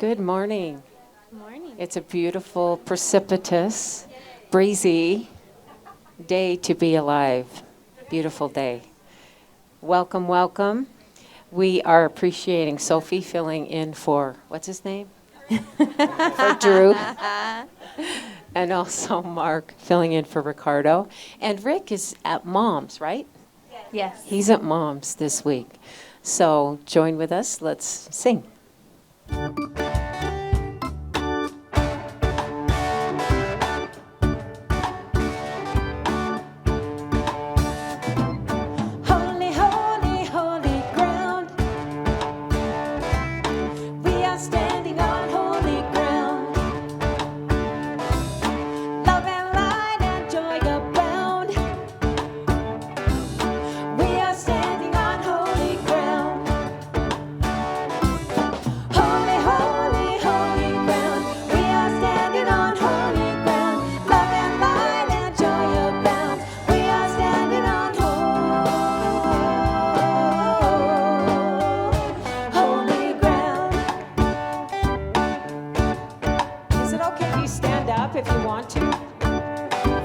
Good morning. Good morning. It's a beautiful, precipitous, breezy day to be alive. Beautiful day. Welcome, welcome. We are appreciating Sophie filling in for, what's his name? For Drew. And also Mark filling in for Ricardo. And Rick is at Mom's, right? Yes. He's at Mom's this week. So join with us. Let's sing. Holy, holy, holy ground. We are standing on holy ground. Love and light and joy abound. We are standing on holy ground. Holy, holy, holy ground. We are standing on holy ground. Love and light and joy abound. We are standing on holy ground. Is it okay if you stand up if you want to?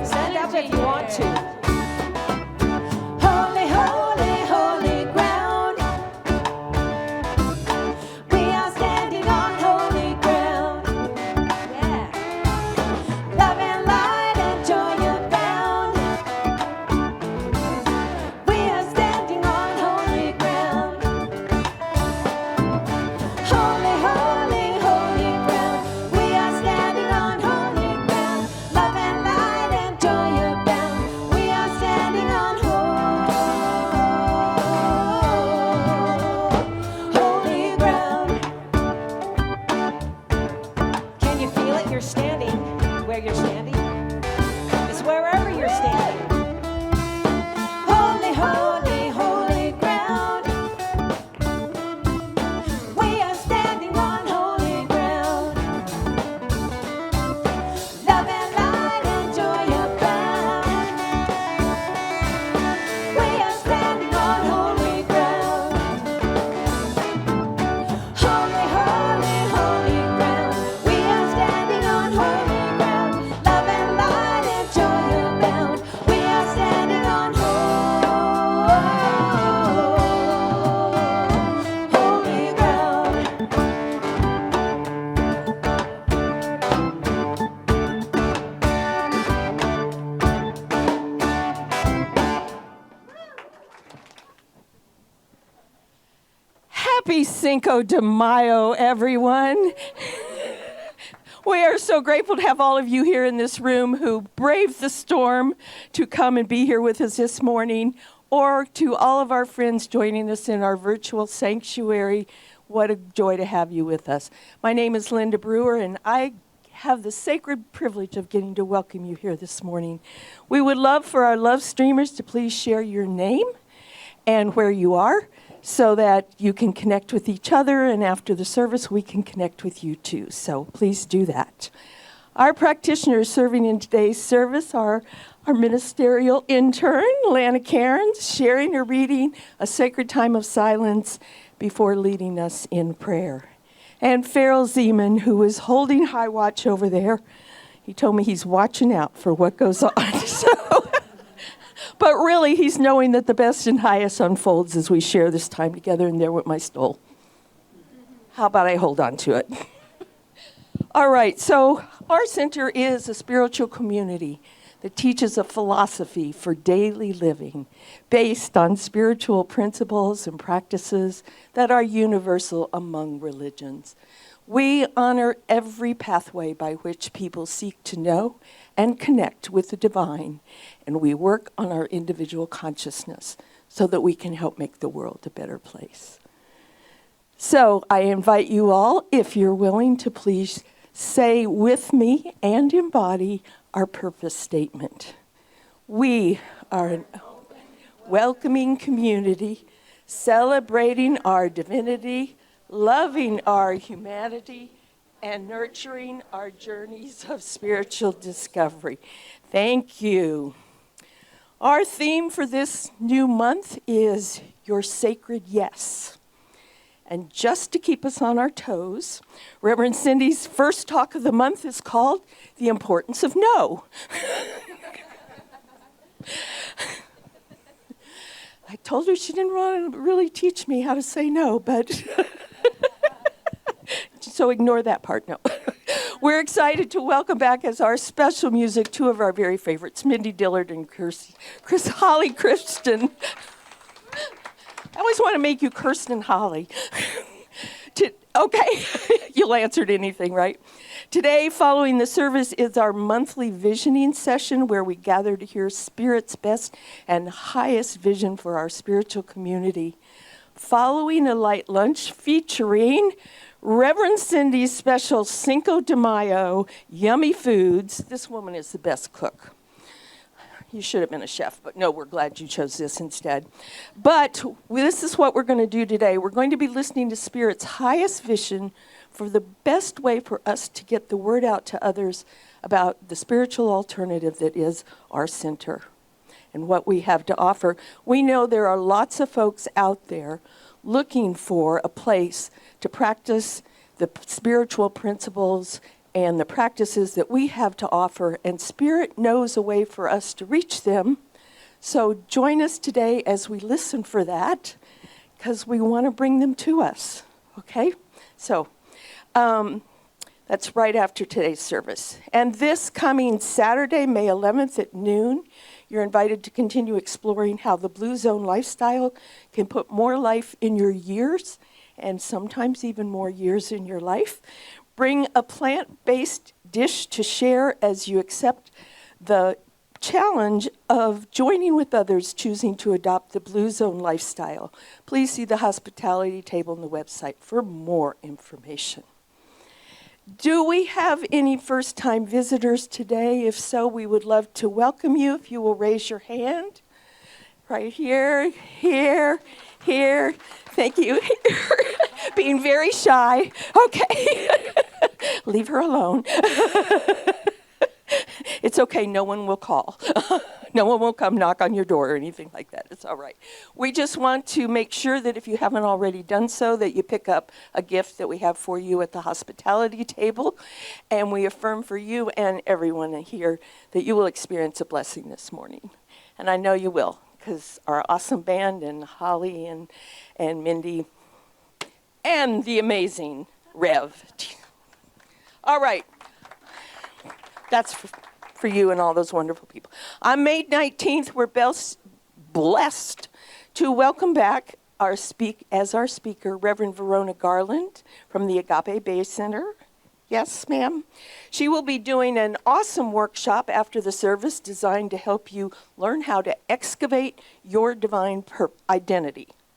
Stand up if you want to. Holy, holy, holy ground. We are standing on holy ground. Yeah. Love and light and joy abound. We are standing on holy ground. Holy, holy, holy ground. We are standing on holy ground. Love and light and joy abound. We are standing on holy ground. Can you feel it? You're standing where you're standing. It's wherever you're standing. Holy, holy, holy ground. We are standing on holy ground. Love and light and joy abound. We are standing on holy ground. Holy, holy, holy ground. We are standing on holy ground. Love and light and joy abound. We are standing on holy ground. Happy Cinco de Mayo, everyone. We are so grateful to have all of you here in this room who braved the storm to come and be here with us this morning, or to all of our friends joining us in our virtual sanctuary. What a joy to have you with us. My name is Linda Brewer, and I have the sacred privilege of getting to welcome you here this morning. We would love for our love streamers to please share your name and where you are, so that you can connect with each other, and after the service, we can connect with you too. So please do that. Our practitioners serving in today's service are our ministerial intern, Lana Cairns, sharing or reading a sacred time of silence before leading us in prayer. And Farrell Zeman, who is holding high watch over there. He told me he's watching out for what goes on. But really, he's knowing that the best and highest unfolds as we share this time together, and there went my stole. How about I hold on to it? All right, so our center is a spiritual community that teaches a philosophy for daily living based on spiritual principles and practices that are universal among religions. We honor every pathway by which people seek to know and connect with the divine, and we work on our individual consciousness so that we can help make the world a better place. So I invite you all, if you're willing, to please say with me and embody our purpose statement. We are an open, welcoming community, celebrating our divinity, loving our humanity, and nurturing our journeys of spiritual discovery. Thank you. Our theme for this new month is Your Sacred Yes. And just to keep us on our toes, Reverend Cindy's first talk of the month is called The Importance of No. I told her she didn't want to really teach me how to say no, but so ignore that part, no. We're excited to welcome back as our special music two of our very favorites, Mindy Dillard and Kirsten. I always want to make you Kirsten Holly. Okay, you'll answer to anything, right? Today, following the service, is our monthly visioning session where we gather to hear Spirit's best and highest vision for our spiritual community. Following a light lunch featuring Reverend Cindy's special Cinco de Mayo yummy foods. This woman is the best cook. You should have been a chef, but no, we're glad you chose this instead. But this is what we're going to do today. We're going to be listening to Spirit's highest vision for the best way for us to get the word out to others about the spiritual alternative that is our center and what we have to offer. We know there are lots of folks out there looking for a place to practice the spiritual principles and the practices that we have to offer, and Spirit knows a way for us to reach them. So join us today as we listen for that, because we want to bring them to us, okay? So that's right after today's service. And this coming Saturday, May 11th at noon, you're invited to continue exploring how the Blue Zone lifestyle can put more life in your years, and sometimes even more years in your life. Bring a plant-based dish to share as you accept the challenge of joining with others choosing to adopt the Blue Zone lifestyle. Please see the hospitality table on the website for more information. Do we have any first-time visitors today? If so, we would love to welcome you. If you will raise your hand. Right here, here, here. Thank you. Being very shy. Okay. Leave her alone. It's okay. No one will call. No one will come knock on your door or anything like that. It's all right. We just want to make sure that if you haven't already done so, that you pick up a gift that we have for you at the hospitality table. And we affirm for you and everyone here that you will experience a blessing this morning. And I know you will, because our awesome band and Holly and Mindy and the amazing Rev. All right. That's for you and all those wonderful people. On May 19th, we're blessed to welcome back our speaker, Reverend Verona Garland from the Agape Bay Center. Yes, ma'am. She will be doing an awesome workshop after the service designed to help you learn how to excavate your divine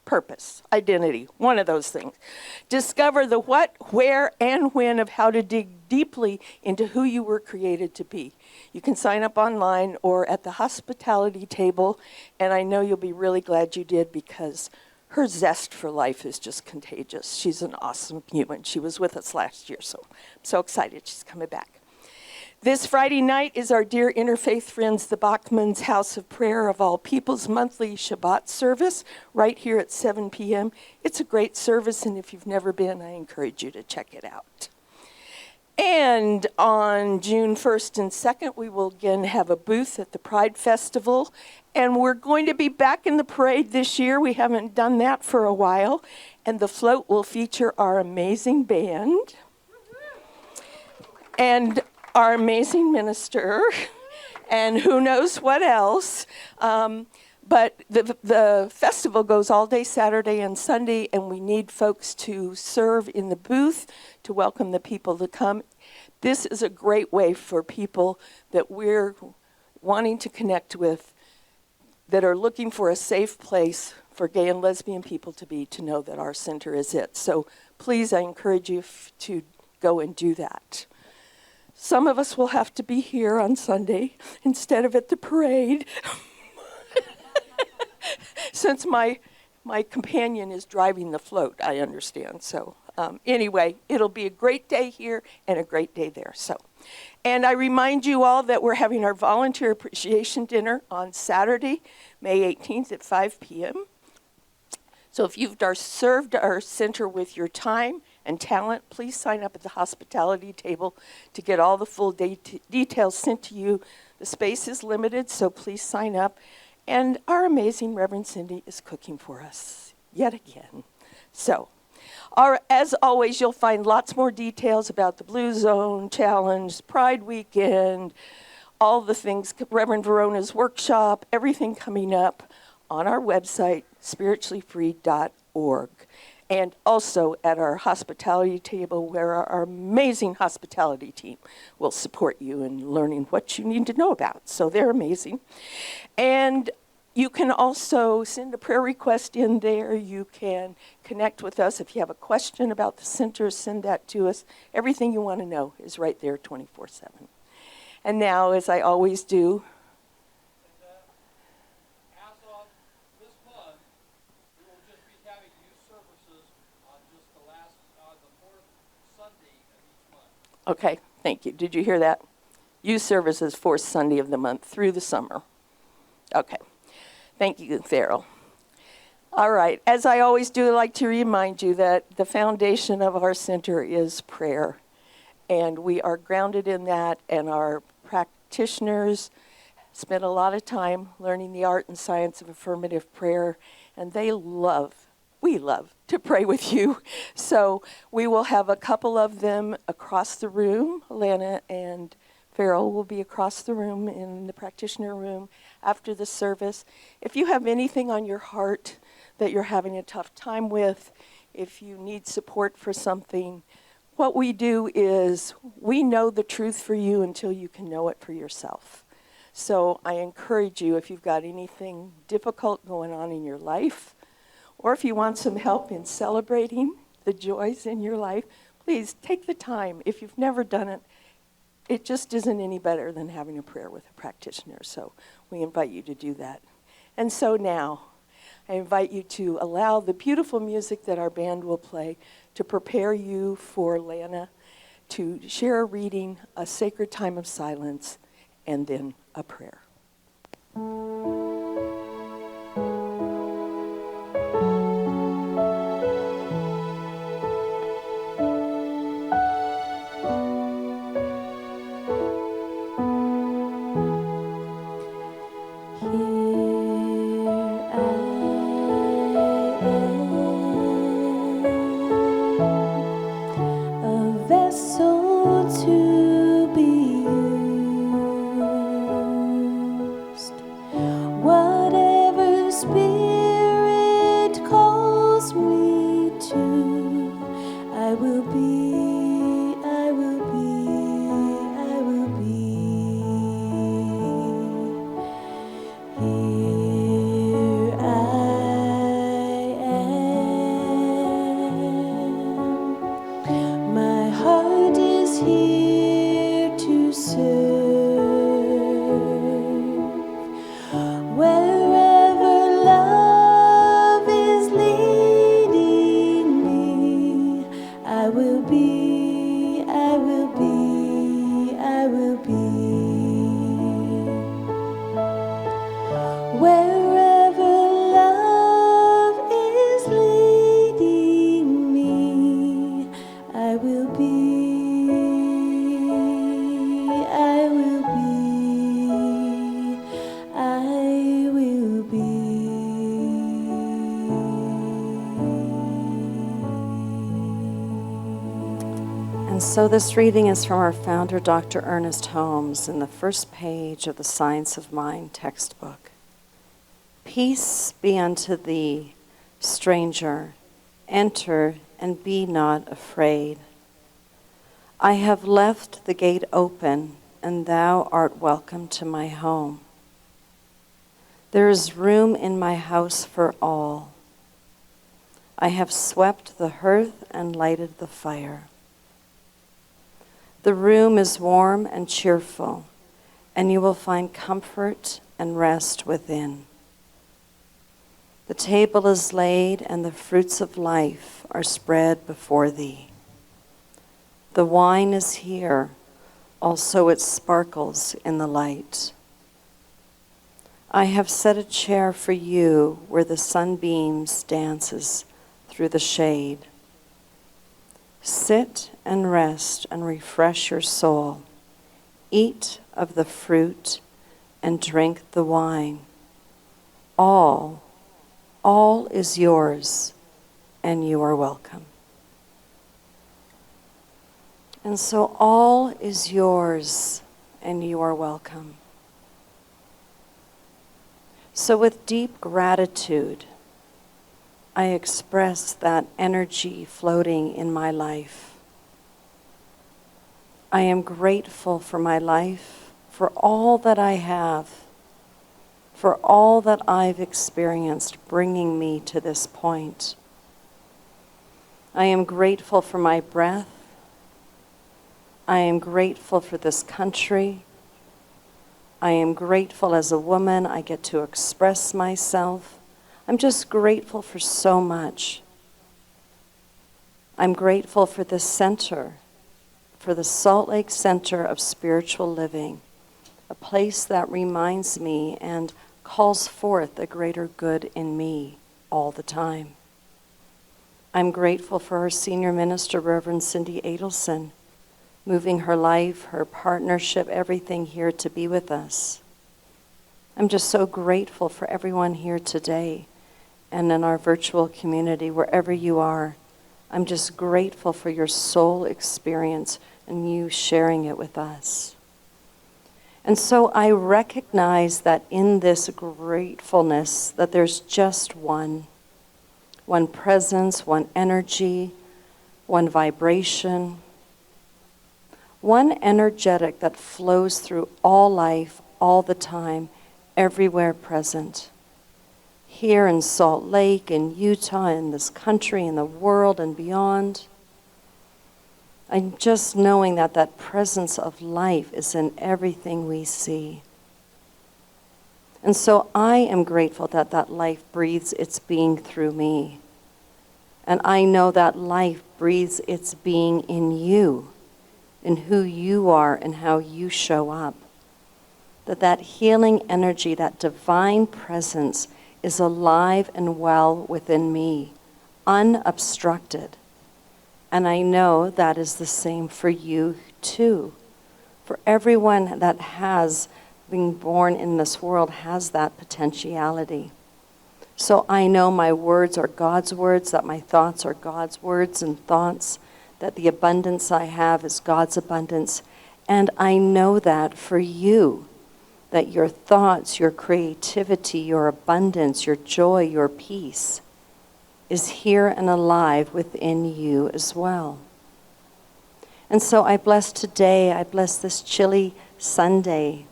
purpose, identity, one of those things. Discover the what, where, and when of how to dig deeply into who you were created to be. You can sign up online or at the hospitality table, and I know you'll be really glad you did because her zest for life is just contagious. She's an awesome human. She was with us last year, so I'm so excited she's coming back. This Friday night is our dear interfaith friends, the Bachman's House of Prayer of All People's monthly Shabbat service right here at 7 p.m. It's a great service, and if you've never been, I encourage you to check it out. And on June 1st and 2nd, we will again have a booth at the Pride Festival. And we're going to be back in the parade this year. We haven't done that for a while. And the float will feature our amazing band and our amazing minister and who knows what else. But the festival goes all day Saturday and Sunday, and we need folks to serve in the booth to welcome the people to come. This is a great way for people that we're wanting to connect with that are looking for a safe place for gay and lesbian people to be, to know that our center is it. So please, I encourage you to go and do that. Some of us will have to be here on Sunday instead of at the parade. Since my companion is driving the float, I understand. So anyway, it'll be a great day here and a great day there. And I remind you all that we're having our volunteer appreciation dinner on Saturday, May 18th at 5 p.m. So if you've served our center with your time and talent, please sign up at the hospitality table to get all the full details sent to you. The space is limited, so please sign up. And our amazing Reverend Cindy is cooking for us yet again. So, as always, you'll find lots more details about the Blue Zone Challenge, Pride Weekend, all the things, Reverend Verona's workshop, everything coming up on our website, spirituallyfree.org. And also at our hospitality table, where our amazing hospitality team will support you in learning what you need to know about. So they're amazing. And you can also send a prayer request in there. You can connect with us. If you have a question about the center, send that to us. Everything you want to know is right there 24/7. And now, as I always do, as of this month, we will just be having youth services on just the fourth Sunday of each month. okay, thank you. Did you hear that? Youth services fourth Sunday of the month through the summer. Okay. Thank you, Farrell. All right. As I always do, I'd like to remind you that the foundation of our center is prayer. And we are grounded in that, and our practitioners spend a lot of time learning the art and science of affirmative prayer, and we love to pray with you. So we will have a couple of them across the room. Lana and Farrell will be across the room in the practitioner room after the service. If you have anything on your heart that you're having a tough time with, if you need support for something, what we do is we know the truth for you until you can know it for yourself. So I encourage you, if you've got anything difficult going on in your life, or if you want some help in celebrating the joys in your life, please take the time. If you've never done it, it just isn't any better than having a prayer with a practitioner. So we invite you to do that. And so now, I invite you to allow the beautiful music that our band will play to prepare you for Lana to share a reading, a sacred time of silence, and then a prayer. So this reading is from our founder, Dr. Ernest Holmes, in the first page of the Science of Mind textbook. Peace be unto thee, stranger. Enter and be not afraid. I have left the gate open, and thou art welcome to my home. There is room in my house for all. I have swept the hearth and lighted the fire. The room is warm and cheerful, and you will find comfort and rest within. The table is laid, and the fruits of life are spread before thee. The wine is here, also it sparkles in the light. I have set a chair for you where the sunbeams dances through the shade. Sit and rest and refresh your soul. Eat of the fruit and drink the wine. All is yours, and you are welcome. And so all is yours, and you are welcome. So with deep gratitude, I express that energy floating in my life. I am grateful for my life, for all that I have, for all that I've experienced bringing me to this point. I am grateful for my breath. I am grateful for this country. I am grateful as a woman I get to express myself. I'm just grateful for so much. I'm grateful for this center, for the Salt Lake Center of Spiritual Living, a place that reminds me and calls forth a greater good in me all the time. I'm grateful for our senior minister, Reverend Cindy Edelson, moving her life, her partnership, everything here to be with us. I'm just so grateful for everyone here today and in our virtual community, wherever you are. I'm just grateful for your soul experience and you sharing it with us. And so I recognize that in this gratefulness, that there's just one presence, one energy, one vibration, one energetic that flows through all life, all the time, everywhere present. Here in Salt Lake, in Utah, in this country, in the world and beyond. I'm just knowing that that presence of life is in everything we see. And so I am grateful that that life breathes its being through me. And I know that life breathes its being in you, in who you are and how you show up. That healing energy, that divine presence is alive and well within me, unobstructed. And I know that is the same for you too. For everyone that has been born in this world has that potentiality. So I know my words are God's words, that my thoughts are God's words and thoughts, that the abundance I have is God's abundance. And I know that for you, that your thoughts, your creativity, your abundance, your joy, your peace is here and alive within you as well. And so I bless today, I bless this chilly Sunday,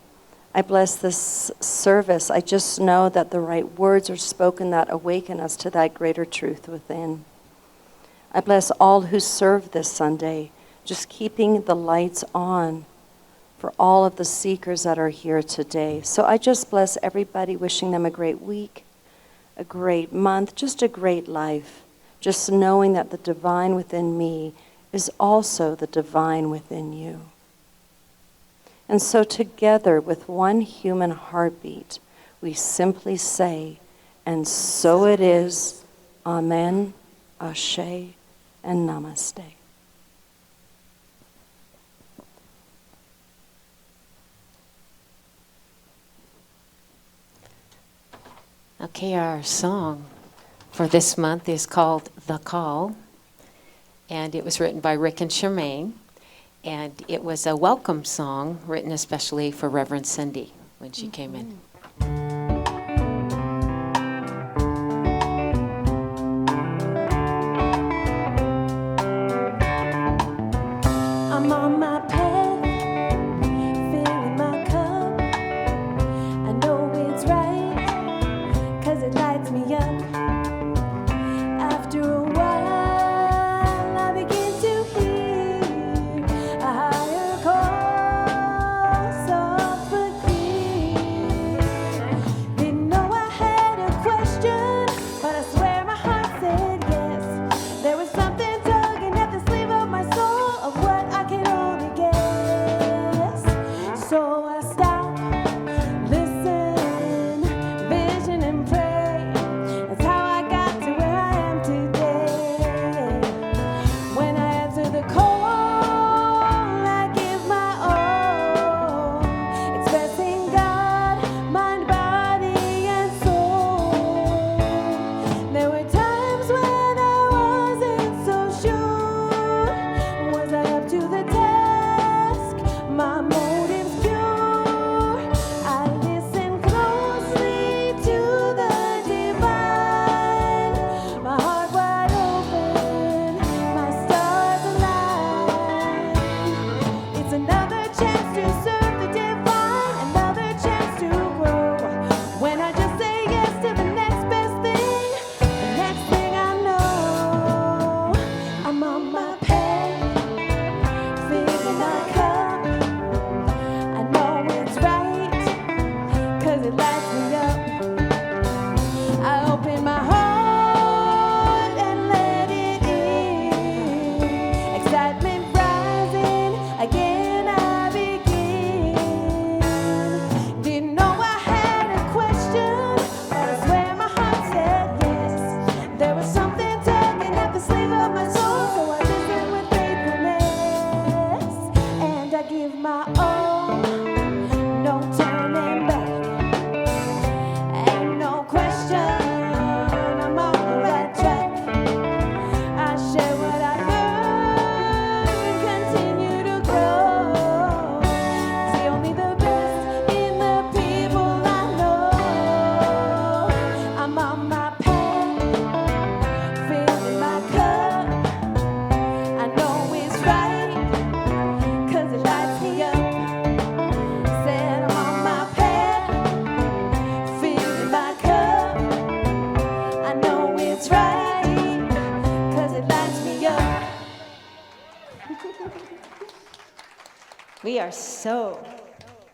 I bless this service. I just know that the right words are spoken that awaken us to that greater truth within. I bless all who serve this Sunday, just keeping the lights on for all of the seekers that are here today. So I just bless everybody, wishing them a great week, a great month, just a great life, just knowing that the divine within me is also the divine within you. And so together with one human heartbeat, we simply say, and so it is, Amen, Ashe, and Namaste. Okay, our song for this month is called The Call, and it was written by Rick and Charmaine, and it was a welcome song written especially for Reverend Cindy when she came in. I'm on my path, filling my cup. I know it's right, 'cause it lights me up. After a while, I begin to hear a higher call, soft but clear. Didn't know I had a question, but I swear my heart said yes. There was something tugging at the sleeve of my soul, of what I can only guess. So I stopped, listened,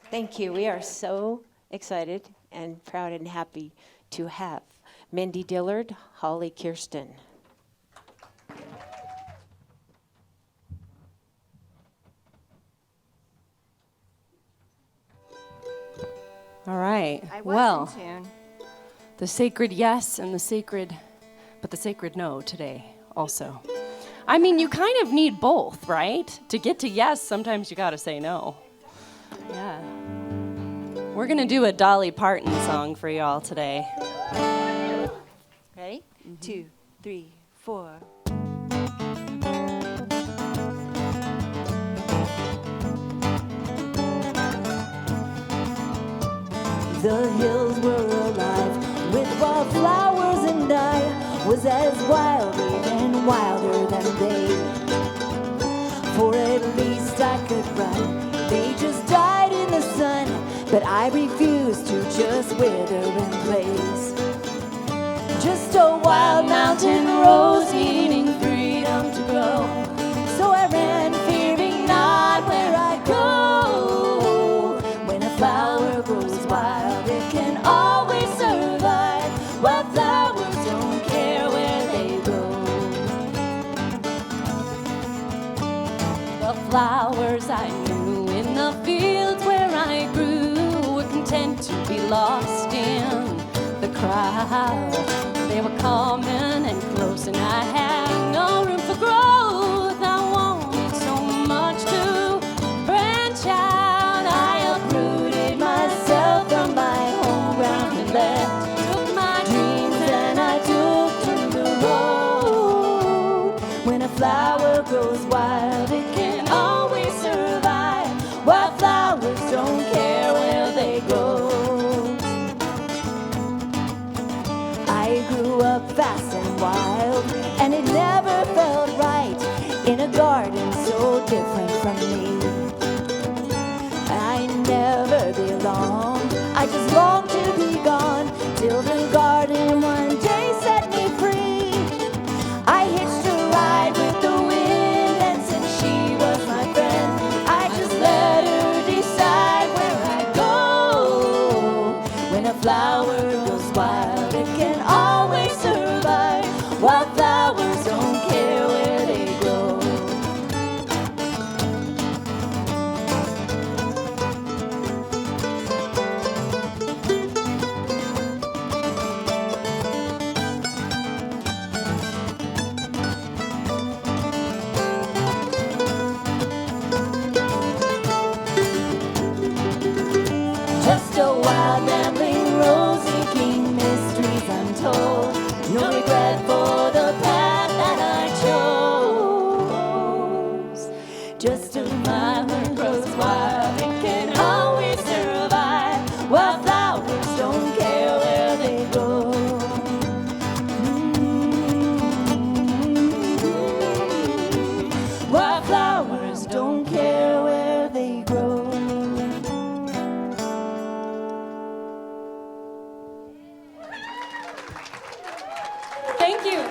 Thank you. We are so excited and proud and happy to have Mindy Dillard, Holly, Kirsten. All right. I was Well, in tune. the sacred yes and the sacred no today also. I mean, you kind of need both, right? To get to yes, sometimes you got to say no. Yeah. We're going to do a Dolly Parton song for y'all today. Ready? 2, 3, 4. The hills were alive with wildflowers, and I was as wild, even wilder than they. For at least I could run. They just died in the sun, but I refused to just wither in place. Just a wild mountain rose needing freedom to grow. So I ran, fearing not where I go. When a flower grows wild, it can always survive. Wildflowers don't care where they grow. The flowers I knew in the fields where I grew were content to be lost in the crowd. They were common and close, and I had no room for growth. I wanted so much to branch out. I uprooted myself from my home ground and left. Took my dreams and I took to the road. When a flower grows wild, it can always survive. Wildflowers don't care where they grow. I grew up fast and wild, and it never felt right in a garden so different from me. I never belonged, I just longed to be gone, till the garden one day set me free. I hitched a ride with the wind, and since she was my friend, I just let her decide where I go. When a flower goes wild, it can always survive. Wildflowers don't care where they grow. Just a wild rambling rose seeking mysteries untold. No regret for the path that I chose. Just a flower grows wild, it can always survive. Wildflowers don't care where they go. Wildflowers don't care where they grow. Thank you.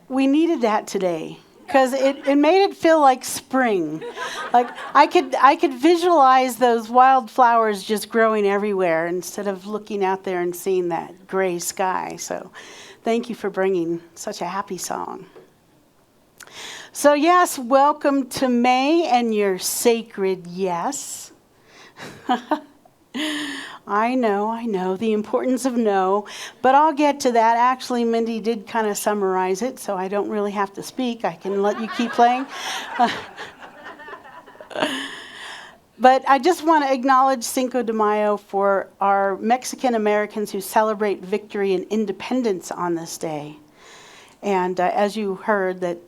We needed that today because it made it feel like spring. Like I could visualize those wildflowers just growing everywhere instead of looking out there and seeing that gray sky. So thank you for bringing such a happy song. So yes, welcome to May and your sacred yes. I know, the importance of no, but I'll get to that. Actually, Mindy did kind of summarize it, so I don't really have to speak. I can let you keep playing. But I just want to acknowledge Cinco de Mayo for our Mexican Americans who celebrate victory and independence on this day. And as you heard that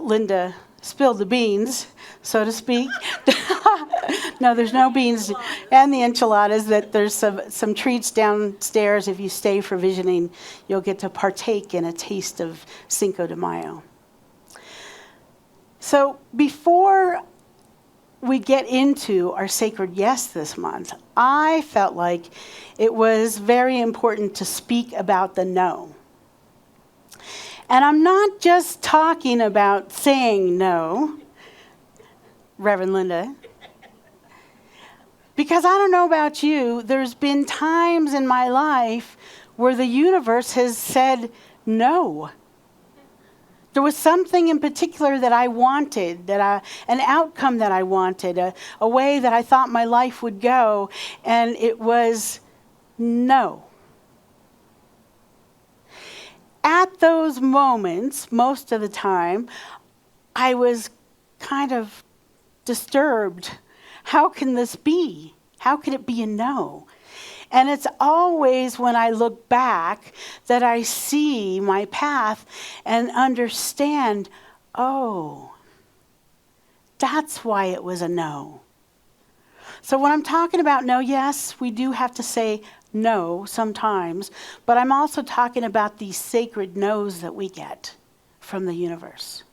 Linda spilled the beans, so to speak. No, there's no beans. And the enchiladas, that there's some treats downstairs. If you stay for visioning, you'll get to partake in a taste of Cinco de Mayo. So before we get into our sacred yes this month, I felt like it was very important to speak about the no. And I'm not just talking about saying no, Reverend Linda. Because I don't know about you, there's been times in my life where the universe has said no. There was something in particular that I wanted, an outcome that I wanted, a way that I thought my life would go, and it was no. At those moments, most of the time, I was kind of disturbed. How can this be? How can it be a no? And it's always when I look back that I see my path and understand, oh, that's why it was a no. So when I'm talking about no, yes, we do have to say no sometimes, but I'm also talking about these sacred no's that we get from the universe.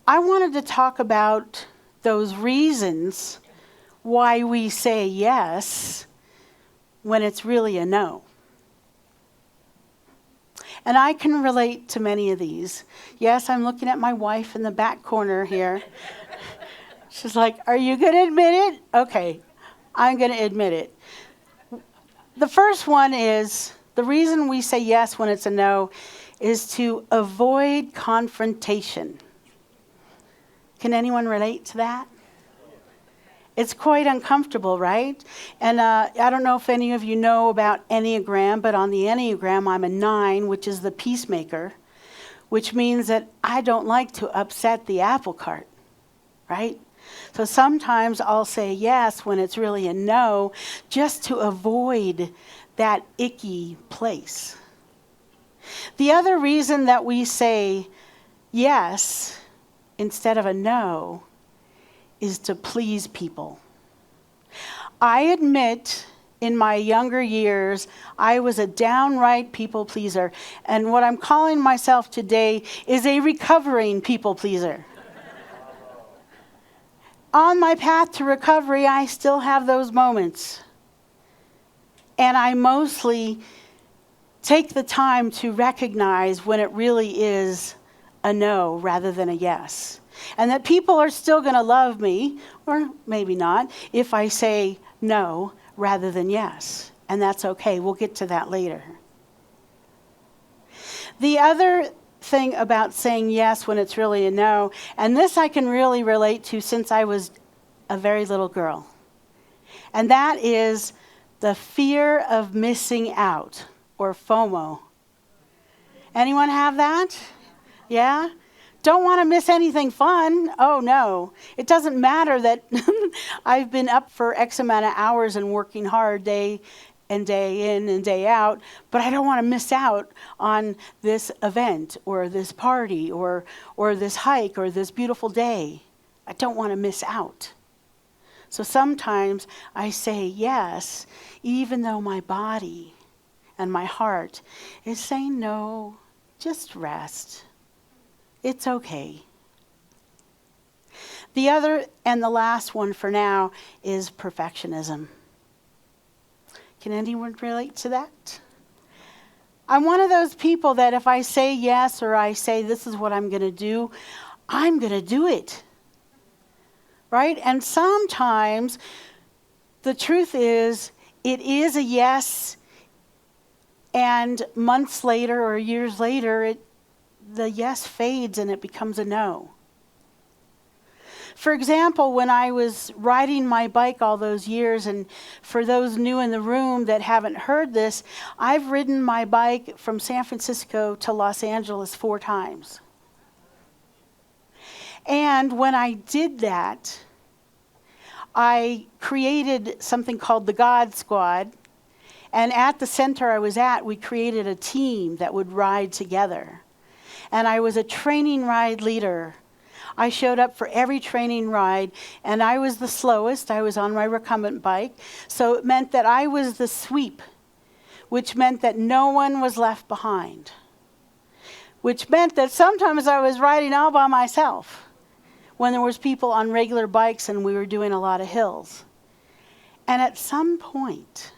I wanted to talk about those reasons why we say yes when it's really a no. And I can relate to many of these. Yes, I'm looking at my wife in the back corner here. She's like, are you going to admit it? Okay, I'm going to admit it. The first one is, the reason we say yes when it's a no is to avoid confrontation. Can anyone relate to that? It's quite uncomfortable, right? And I don't know if any of you know about Enneagram, but on the Enneagram, I'm a 9, which is the peacemaker, which means that I don't like to upset the apple cart, right? So sometimes I'll say yes when it's really a no, just to avoid that icky place. The other reason that we say yes instead of a no is to please people. I admit in my younger years, I was a downright people pleaser. And what I'm calling myself today is a recovering people pleaser. On my path to recovery, I still have those moments. And I mostly take the time to recognize when it really is a no rather than a yes. And that people are still going to love me, or maybe not, if I say no rather than yes. And that's okay. We'll get to that later. The other thing about saying yes when it's really a no, and this I can really relate to since I was a very little girl, and that is the fear of missing out, or FOMO. Anyone have that? Yeah? Don't want to miss anything fun. Oh no. It doesn't matter that I've been up for X amount of hours and working hard day in and day out, but I don't want to miss out on this event or this party or this hike or this beautiful day. I don't want to miss out. So sometimes I say yes, even though my body and my heart is saying no, just rest. It's okay. The other and the last one for now is perfectionism. Can anyone relate to that? I'm one of those people that if I say yes or I say this is what I'm going to do, I'm going to do it. Right? And sometimes the truth is it is a yes, and months later or years later the yes fades and it becomes a no. For example, when I was riding my bike all those years, and for those new in the room that haven't heard this, I've ridden my bike from San Francisco to Los Angeles 4 times. And when I did that, I created something called the God Squad. And at the center I was at, we created a team that would ride together. And I was a training ride leader. I showed up for every training ride, and I was the slowest. I was on my recumbent bike. So it meant that I was the sweep, which meant that no one was left behind. Which meant that sometimes I was riding all by myself when there was people on regular bikes and we were doing a lot of hills. And at some point,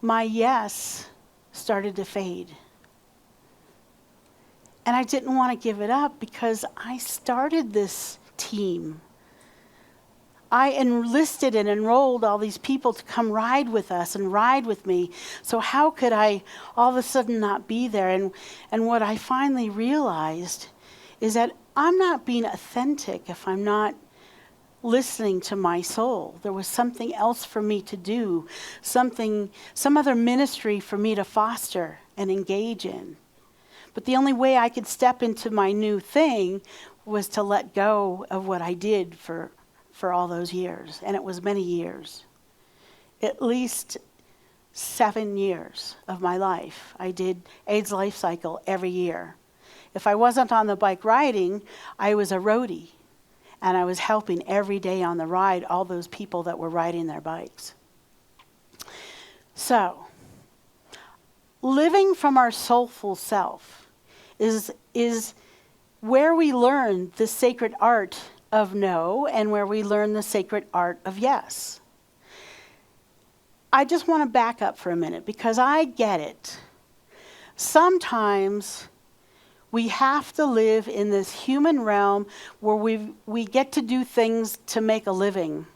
my yes started to fade. And I didn't want to give it up because I started this team. I enlisted and enrolled all these people to come ride with us and ride with me. So how could I all of a sudden not be there? And what I finally realized is that I'm not being authentic if I'm not listening to my soul. There was something else for me to do, some other ministry for me to foster and engage in. But the only way I could step into my new thing was to let go of what I did for all those years. And it was many years. At least 7 years of my life. I did AIDS Life Cycle every year. If I wasn't on the bike riding, I was a roadie. And I was helping every day on the ride all those people that were riding their bikes. So, living from our soulful self is where we learn the sacred art of no and where we learn the sacred art of yes. I just want to back up for a minute because I get it. Sometimes we have to live in this human realm where we get to do things to make a living,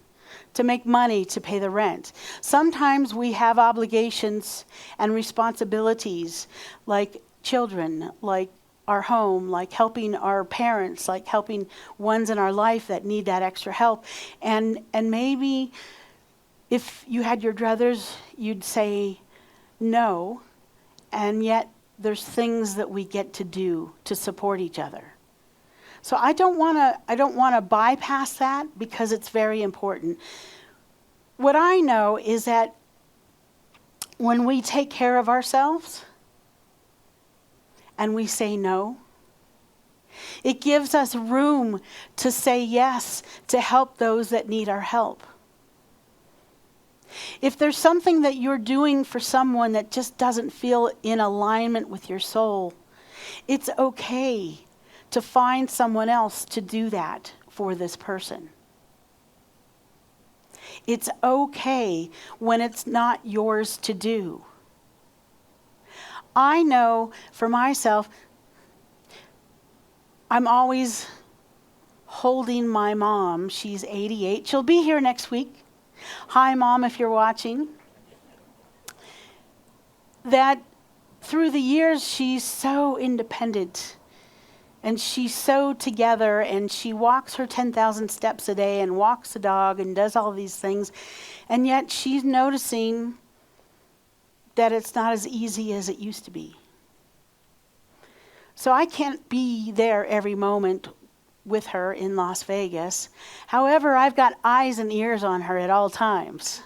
to make money, to pay the rent. Sometimes we have obligations and responsibilities like children, like our home, like helping our parents, like helping ones in our life that need that extra help. And maybe if you had your druthers, you'd say no, and yet there's things that we get to do to support each other. So I don't want to bypass that because it's very important. What I know is that when we take care of ourselves and we say no, it gives us room to say yes to help those that need our help. If there's something that you're doing for someone that just doesn't feel in alignment with your soul, it's okay to find someone else to do that for this person. It's okay when it's not yours to do. I know for myself, I'm always holding my mom. She's 88. She'll be here next week. Hi, Mom, if you're watching. That through the years, she's so independent and she's so together and she walks her 10,000 steps a day and walks the dog and does all these things. And yet she's noticing that it's not as easy as it used to be. So I can't be there every moment with her in Las Vegas. However, I've got eyes and ears on her at all times.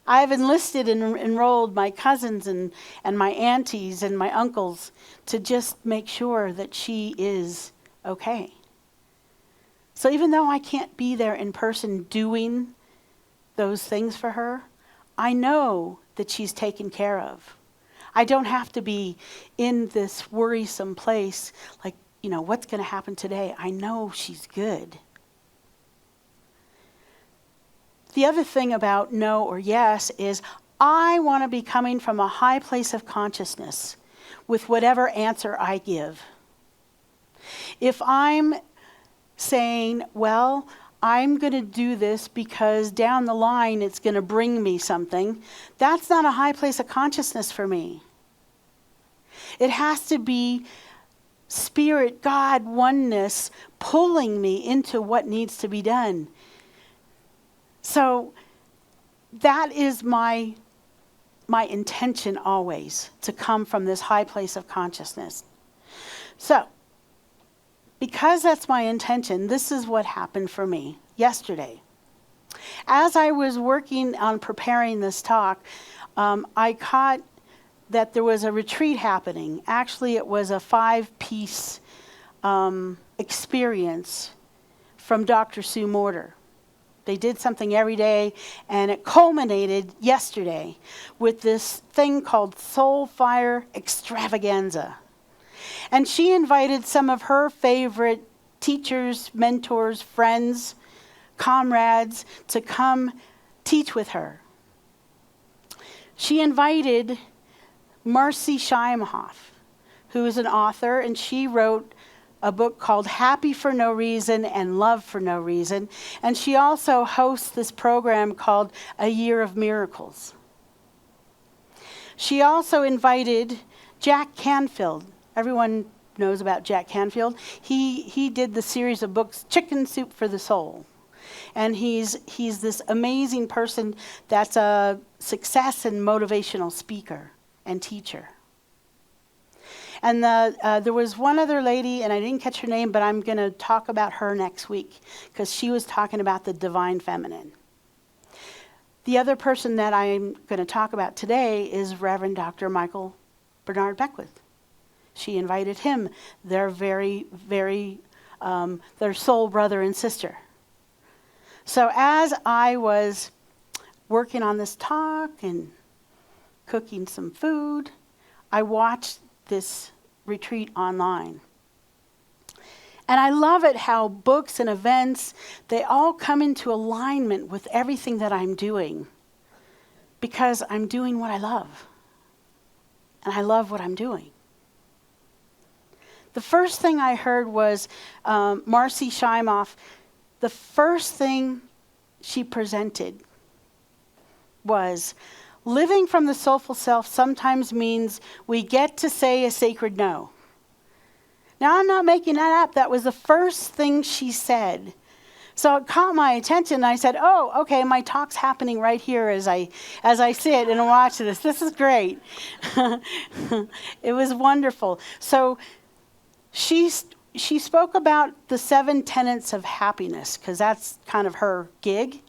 I've enlisted and enrolled my cousins and my aunties and my uncles to just make sure that she is okay. So even though I can't be there in person doing those things for her, I know that she's taken care of. I don't have to be in this worrisome place like, what's going to happen today? I know she's good. The other thing about no or yes is I want to be coming from a high place of consciousness with whatever answer I give. If I'm saying, well, I'm going to do this because down the line it's going to bring me something, that's not a high place of consciousness for me. It has to be Spirit, God, oneness, pulling me into what needs to be done. So that is my intention always, to come from this high place of consciousness. So, because that's my intention, this is what happened for me yesterday. As I was working on preparing this talk, I caught that there was a retreat happening. Actually, it was a 5-piece experience from Dr. Sue Morter. They did something every day, and it culminated yesterday with this thing called Soul Fire Extravaganza. And she invited some of her favorite teachers, mentors, friends, comrades to come teach with her. She invited Marcy Scheimhoff, who is an author, and she wrote a book called Happy for No Reason and Love for No Reason. And she also hosts this program called A Year of Miracles. She also invited Jack Canfield. Everyone knows about Jack Canfield. He did the series of books, Chicken Soup for the Soul. And he's this amazing person that's a success and motivational speaker and teacher. And there was one other lady, and I didn't catch her name, but I'm going to talk about her next week because she was talking about the divine feminine. The other person that I'm going to talk about today is Reverend Dr. Michael Bernard Beckwith. She invited him, their their soul brother and sister. So as I was working on this talk and cooking some food, I watched this retreat online. And I love it how books and events, they all come into alignment with everything that I'm doing because I'm doing what I love. And I love what I'm doing. The first thing I heard was Marcy Shimoff. The first thing she presented was, living from the soulful self sometimes means we get to say a sacred no. Now, I'm not making that up. That was the first thing she said. So it caught my attention. I said, oh, okay, my talk's happening right here as I sit and watch this. This is great. It was wonderful. So she spoke about the 7 tenets of happiness, because that's kind of her gig.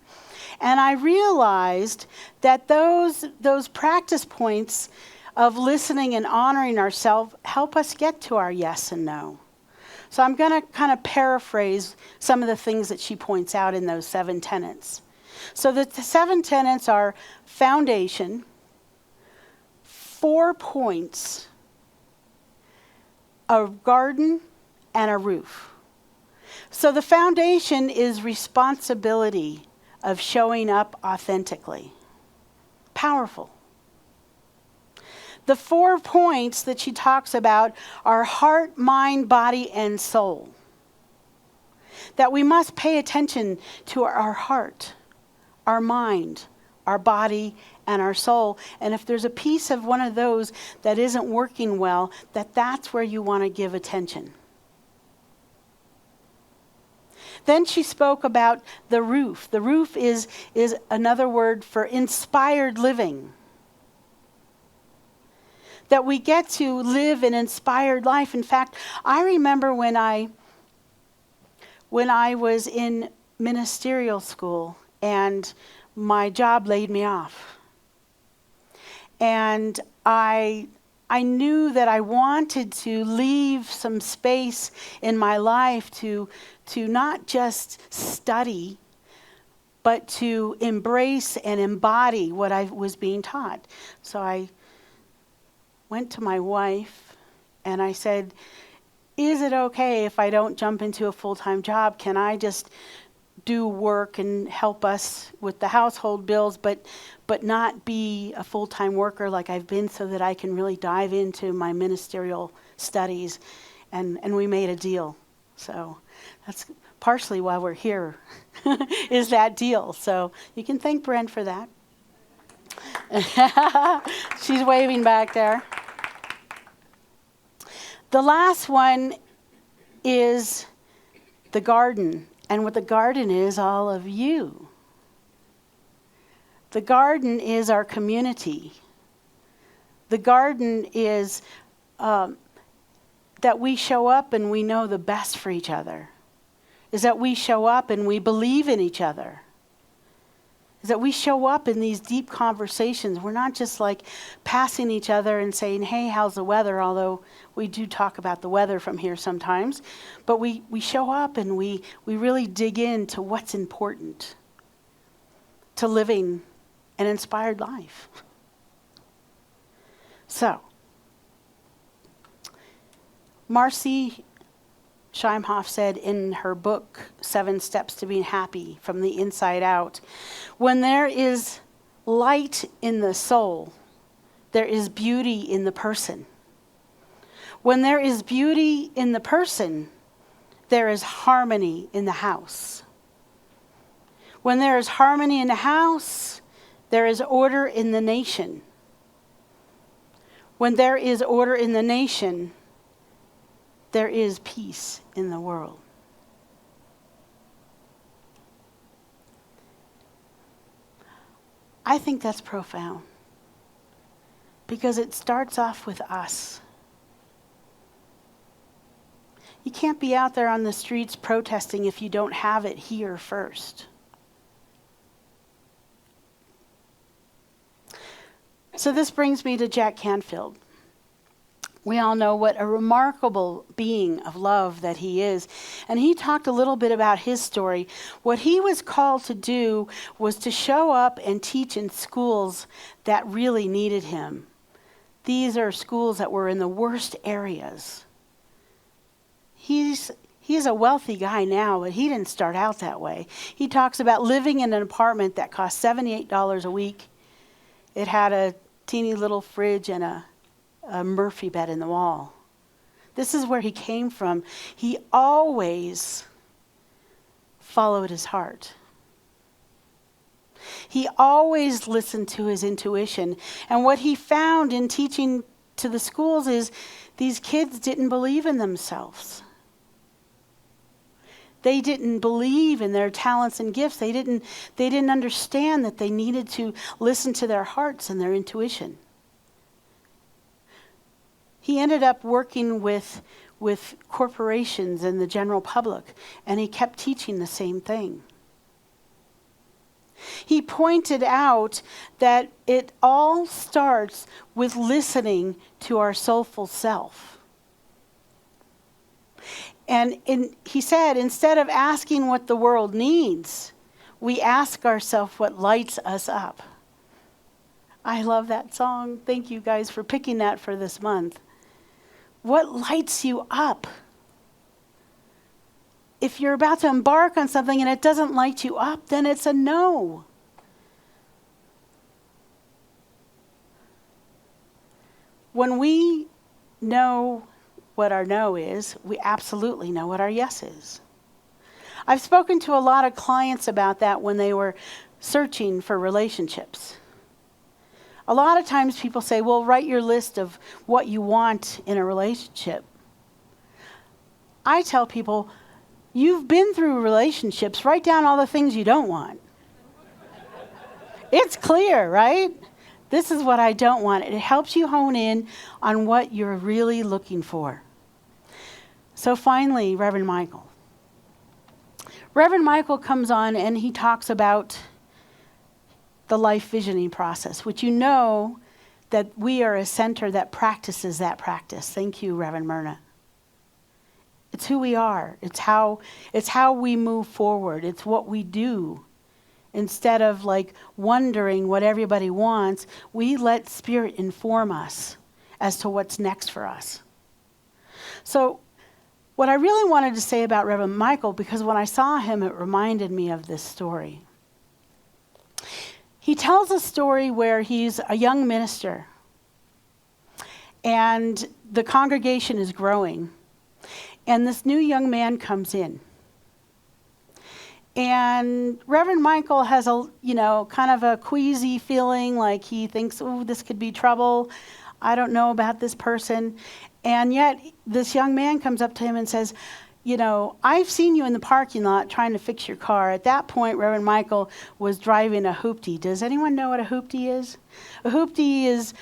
And I realized that those practice points of listening and honoring ourselves help us get to our yes and no. So I'm going to kind of paraphrase some of the things that she points out in those 7 tenets. So the 7 tenets are foundation, 4 points, a garden, and a roof. So the foundation is responsibility of showing up authentically. Powerful. The 4 points that she talks about are heart, mind, body, and soul. That we must pay attention to our heart, our mind, our body, and our soul. And if there's a piece of one of those that isn't working well, that's where you want to give attention. Then she spoke about the roof. The roof is another word for inspired living. That we get to live an inspired life. In fact, I remember when I was in ministerial school and my job laid me off. And I knew that I wanted to leave some space in my life to not just study, but to embrace and embody what I was being taught. So I went to my wife and I said, is it okay if I don't jump into a full-time job? Can I just do work and help us with the household bills, but not be a full-time worker like I've been, so that I can really dive into my ministerial studies? And we made a deal. So that's partially why we're here, is that deal. So you can thank Brent for that. She's waving back there. The last one is the garden. And what the garden is, all of you. The garden is our community. The garden is that we show up and we know the best for each other. Is that we show up and we believe in each other. Is that we show up in these deep conversations. We're not just like passing each other and saying, hey, how's the weather? Although we do talk about the weather from here sometimes. But we show up and we really dig into what's important to living an inspired life. So, Marcy Shimoff said in her book, 7 Steps to Being Happy from the Inside Out, when there is light in the soul, there is beauty in the person. When there is beauty in the person, there is harmony in the house. When there is harmony in the house, there is order in the nation. When there is order in the nation, there is peace in the world. I think that's profound because it starts off with us. You can't be out there on the streets protesting if you don't have it here first. So this brings me to Jack Canfield. We all know what a remarkable being of love that he is. And he talked a little bit about his story. What he was called to do was to show up and teach in schools that really needed him. These are schools that were in the worst areas. He's a wealthy guy now, but he didn't start out that way. He talks about living in an apartment that cost $78 a week. It had a teeny little fridge and a Murphy bed in the wall. This is where he came from. He always followed his heart. He always listened to his intuition. And what he found in teaching to the schools is these kids didn't believe in themselves. They didn't believe in their talents and gifts. They didn't understand that they needed to listen to their hearts and their intuition. He ended up working with corporations and the general public, and he kept teaching the same thing. He pointed out that it all starts with listening to our soulful self. And he said, instead of asking what the world needs, we ask ourselves what lights us up. I love that song. Thank you guys for picking that for this month. What lights you up? If you're about to embark on something and it doesn't light you up, then it's a no. When we know what our no is, we absolutely know what our yes is. I've spoken to a lot of clients about that when they were searching for relationships. A lot of times people say, well, write your list of what you want in a relationship. I tell people, you've been through relationships, write down all the things you don't want. It's clear, right? This is what I don't want. It helps you hone in on what you're really looking for. So finally, Reverend Michael. Reverend Michael comes on and he talks about the life visioning process, which you know that we are a center that practices that practice. Thank you, Reverend Myrna. It's who we are. It's how we move forward. It's what we do. Instead of like wondering what everybody wants, we let Spirit inform us as to what's next for us. So what I really wanted to say about Reverend Michael, because when I saw him, it reminded me of this story. He tells a story where he's a young minister and the congregation is growing. And this new young man comes in. And Reverend Michael has a, kind of a queasy feeling, like he thinks, oh, this could be trouble. I don't know about this person. And yet this young man comes up to him and says, I've seen you in the parking lot trying to fix your car. At that point, Reverend Michael was driving a hoopty. Does anyone know what a hoopty is? A hoopty is,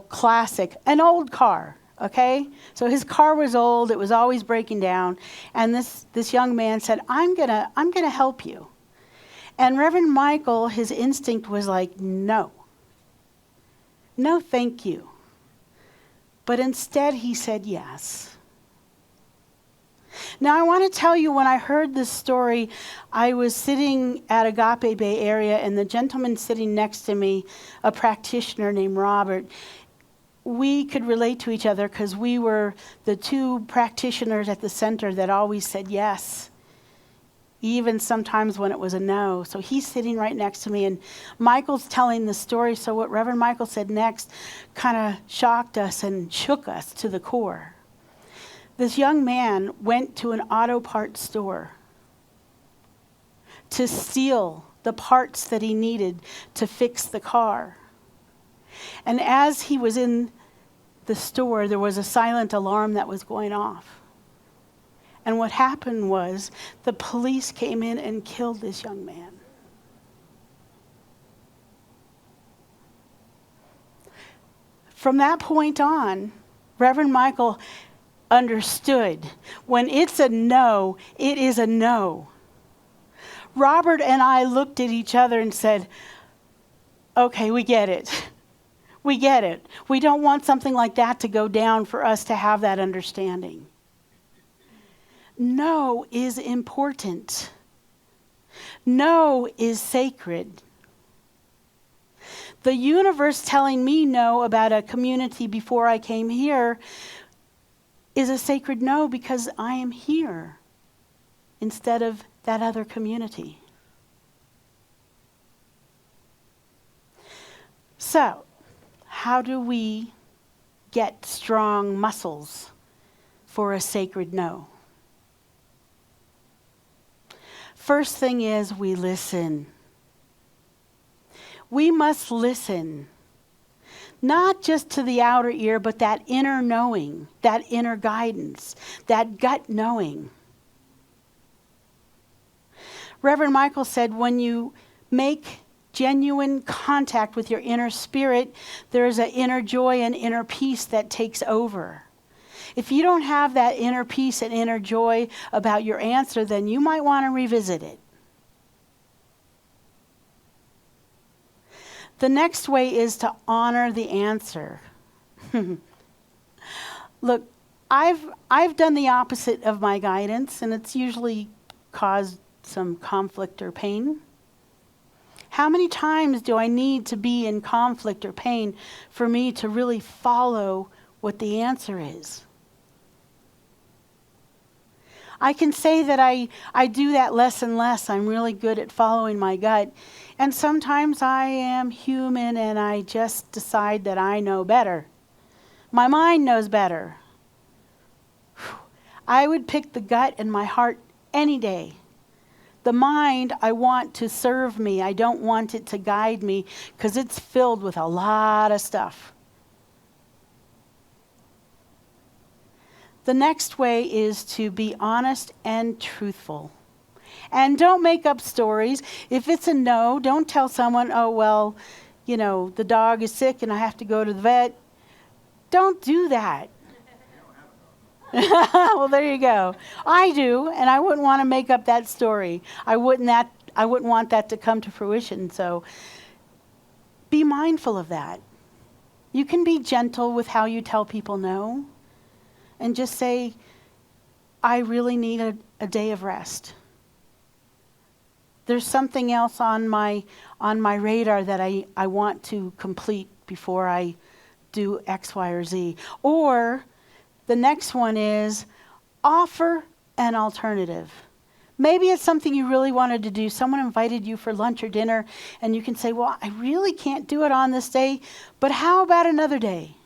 classic, an old car. Okay, so his car was old. It was always breaking down, and this young man said, "I'm gonna help you." And Reverend Michael, his instinct was like, "No, thank you." But instead, he said yes. Now, I want to tell you, when I heard this story, I was sitting at Agape Bay Area, and the gentleman sitting next to me, a practitioner named Robert. We could relate to each other because we were the two practitioners at the center that always said yes, even sometimes when it was a no. So he's sitting right next to me, and Michael's telling the story. So what Reverend Michael said next kind of shocked us and shook us to the core. This young man went to an auto parts store to steal the parts that he needed to fix the car. And as he was in the store, there was a silent alarm that was going off. And what happened was the police came in and killed this young man. From that point on, Reverend Michael understood when it's a no, it is a no. Robert and I looked at each other and said, okay, we get it. We get it. We don't want something like that to go down for us to have that understanding. No is important. No is sacred. The universe telling me no about a community before I came here is a sacred no because I am here instead of that other community. So, how do we get strong muscles for a sacred no? First thing is we listen. We must listen, not just to the outer ear, but that inner knowing, that inner guidance, that gut knowing. Reverend Michael said, when you make genuine contact with your inner spirit, there is an inner joy and inner peace that takes over. If you don't have that inner peace and inner joy about your answer, then you might want to revisit it. The next way is to honor the answer. Look, I've done the opposite of my guidance, and it's usually caused some conflict or pain. How many times do I need to be in conflict or pain for me to really follow what the answer is? I can say that I do that less and less. I'm really good at following my gut. And sometimes I am human and I just decide that I know better. My mind knows better. I would pick the gut and my heart any day. The mind, I want to serve me. I don't want it to guide me because it's filled with a lot of stuff. The next way is to be honest and truthful. And don't make up stories. If it's a no, don't tell someone, oh, well, you know, the dog is sick and I have to go to the vet. Don't do that. Well, there you go. I do, and I wouldn't want to make up that story. I wouldn't want that to come to fruition. So be mindful of that. You can be gentle with how you tell people no. And just say, I really need a day of rest. There's something else on my radar that I want to complete before I do X, Y, or Z. Or the next one is offer an alternative. Maybe it's something you really wanted to do. Someone invited you for lunch or dinner, and you can say, well, I really can't do it on this day, but how about another day?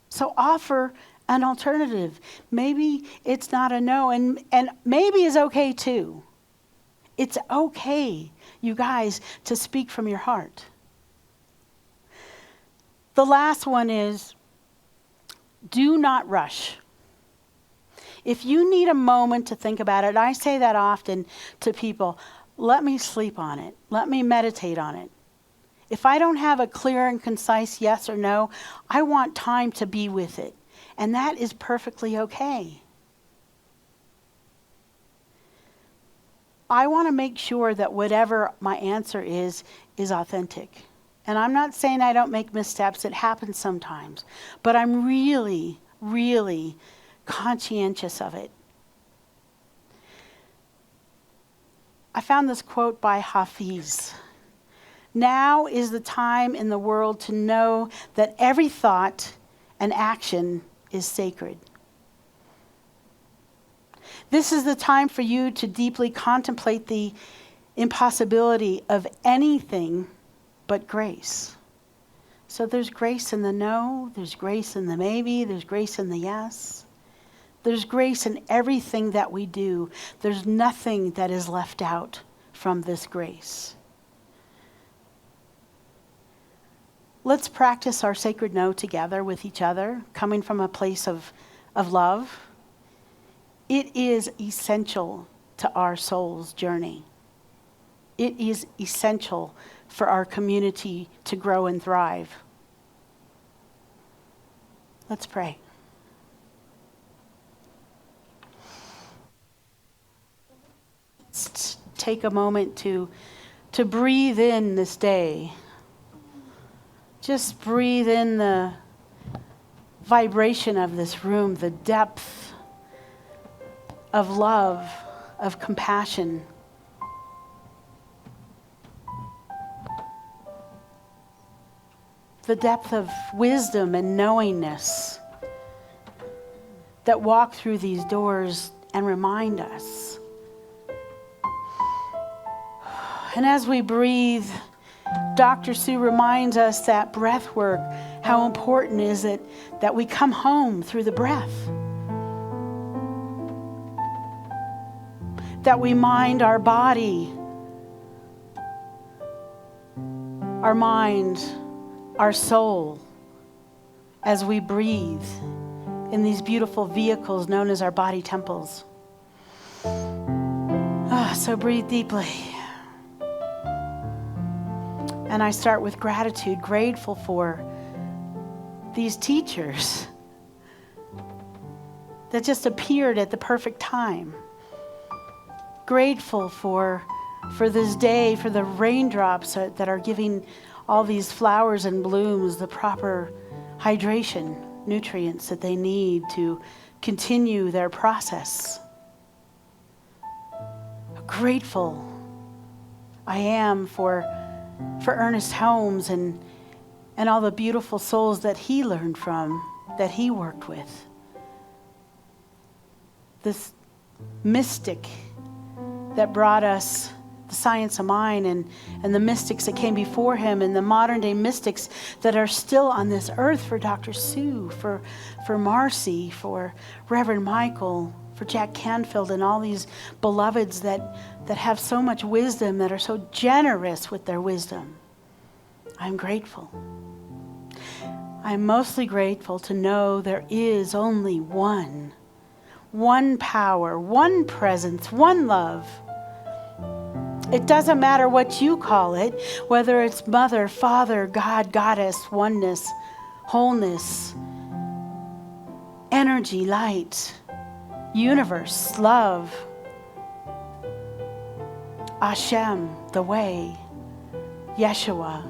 So offer an alternative. Maybe it's not a no, and maybe is okay too. It's okay, you guys, to speak from your heart. The last one is, do not rush. If you need a moment to think about it, I say that often to people, let me sleep on it. Let me meditate on it. If I don't have a clear and concise yes or no, I want time to be with it. And that is perfectly okay. I want to make sure that whatever my answer is authentic. And I'm not saying I don't make missteps. It happens sometimes. But I'm really, really conscientious of it. I found this quote by Hafiz. Now is the time in the world to know that every thought and action is sacred. This is the time for you to deeply contemplate the impossibility of anything but grace. So there's grace in the no, there's grace in the maybe, there's grace in the yes. There's grace in everything that we do. There's nothing that is left out from this grace. Let's practice our sacred no together with each other, coming from a place of love. It is essential to our soul's journey. It is essential for our community to grow and thrive. Let's pray. Let's take a moment to breathe in this day. Just breathe in the vibration of this room, the depth of love, of compassion. The depth of wisdom and knowingness that walk through these doors and remind us. And as we breathe, Dr. Sue reminds us that breath work, how important is it that we come home through the breath. That we mind our body, our mind, our soul, as we breathe in these beautiful vehicles known as our body temples. So breathe deeply. And I start with gratitude, grateful for these teachers that just appeared at the perfect time. Grateful for this day, for the raindrops that are giving all these flowers and blooms the proper hydration, nutrients that they need to continue their process. Grateful I am for Ernest Holmes and all the beautiful souls that he learned from, that he worked with. This mystic that brought us the science of mind and the mystics that came before him and the modern day mystics that are still on this earth, for Dr. Sue, for Marcy, for Reverend Michael, for Jack Canfield, and all these beloveds that have so much wisdom, that are so generous with their wisdom. I'm grateful. I'm mostly grateful to know there is only one power, one presence, one love. It doesn't matter what you call it, whether it's Mother, Father, God, Goddess, oneness, wholeness, energy, light, universe, love, Hashem, the way, Yeshua.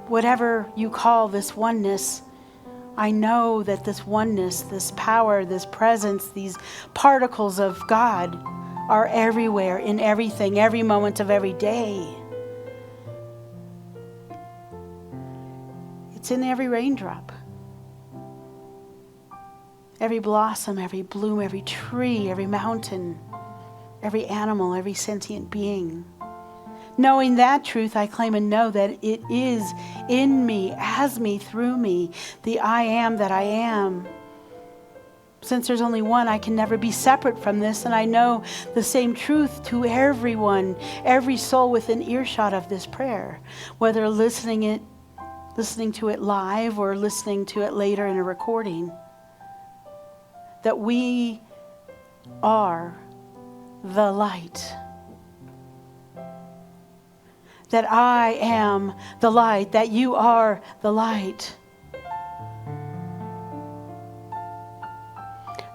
Whatever you call this oneness, I know that this oneness, this power, this presence, these particles of God are everywhere, in everything, every moment of every day. It's in every raindrop, every blossom, every bloom, every tree, every mountain, every animal, every sentient being. Knowing that truth, I claim and know that it is in me, as me, through me, the I am that I am. Since there's only one, I can never be separate from this, and I know the same truth to everyone, every soul within earshot of this prayer, whether listening to it live or listening to it later in a recording, that we are the light. That I am the light, that you are the light.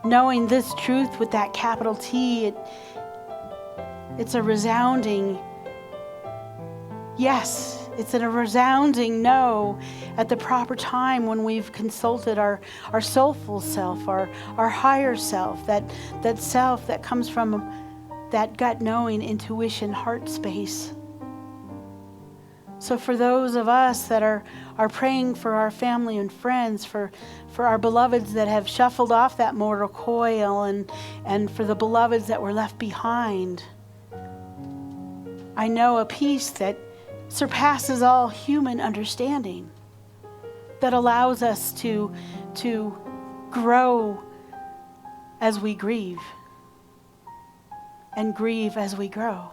Knowing this truth with that capital T, it's a resounding yes. It's a resounding no at the proper time when we've consulted our soulful self, our higher self, that self that comes from that gut knowing, intuition, heart space. So for those of us that are praying for our family and friends, for our beloveds that have shuffled off that mortal coil, and for the beloveds that were left behind, I know a peace that surpasses all human understanding, that allows us to grow as we grieve and grieve as we grow.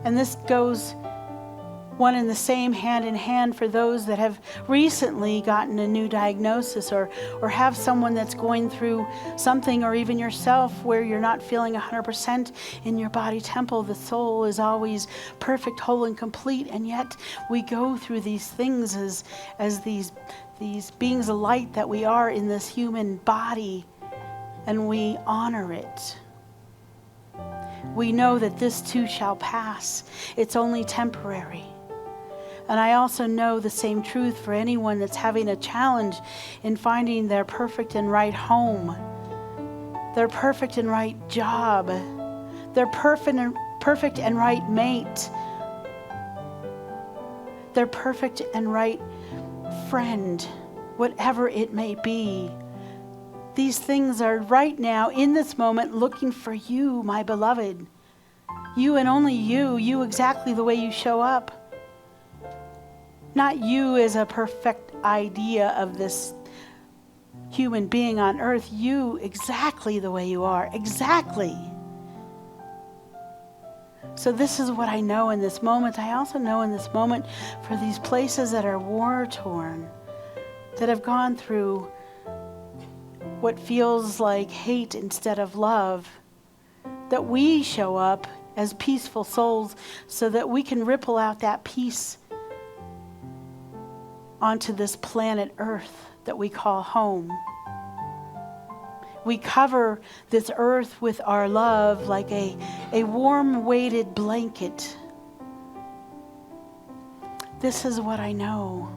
And this goes one and the same, hand in hand, for those that have recently gotten a new diagnosis or have someone that's going through something, or even yourself where you're not feeling 100% in your body temple. The soul is always perfect, whole, and complete, and yet we go through these things as these beings of light that we are in this human body, and we honor it. We know that this too shall pass. It's only temporary. And I also know the same truth for anyone that's having a challenge in finding their perfect and right home, their perfect and right job, their perfect and right mate, their perfect and right friend, whatever it may be. These things are right now, in this moment, looking for you, my beloved. You and only you exactly the way you show up. Not you as a perfect idea of this human being on earth. You exactly the way you are. Exactly. So this is what I know in this moment. I also know in this moment for these places that are war-torn, that have gone through what feels like hate instead of love, that we show up as peaceful souls so that we can ripple out that peace onto this planet Earth that we call home. We cover this earth with our love like a warm weighted blanket. This is what I know.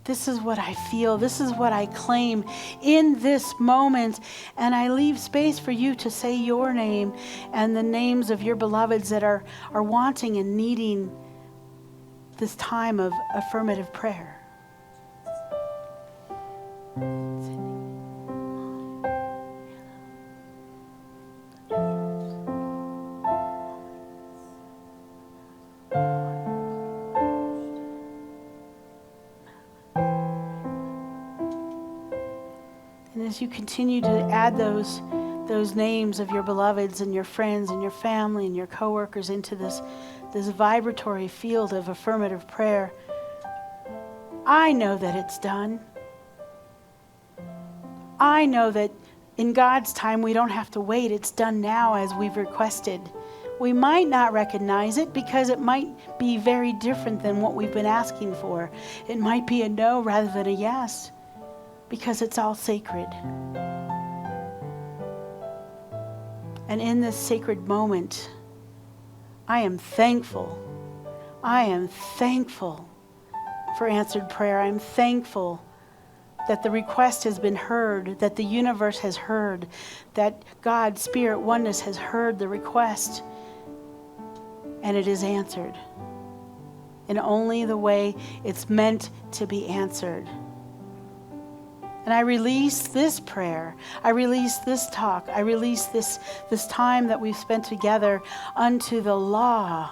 This is what I feel. This is what I claim in this moment. And I leave space for you to say your name and the names of your beloveds that are wanting and needing this time of affirmative prayer. And as you continue to add those names of your beloveds and your friends and your family and your coworkers into this vibratory field of affirmative prayer, I know that it's done. I know that in God's time we don't have to wait. It's done now as we've requested. We might not recognize it because it might be very different than what we've been asking for. It might be a no rather than a yes, because it's all sacred. And in this sacred moment, I am thankful. I am thankful for answered prayer. I'm thankful that the request has been heard, that the universe has heard, that God, Spirit, Oneness has heard the request, and it is answered in only the way it's meant to be answered. And I release this prayer. I release this talk. I release this time that we've spent together unto the law,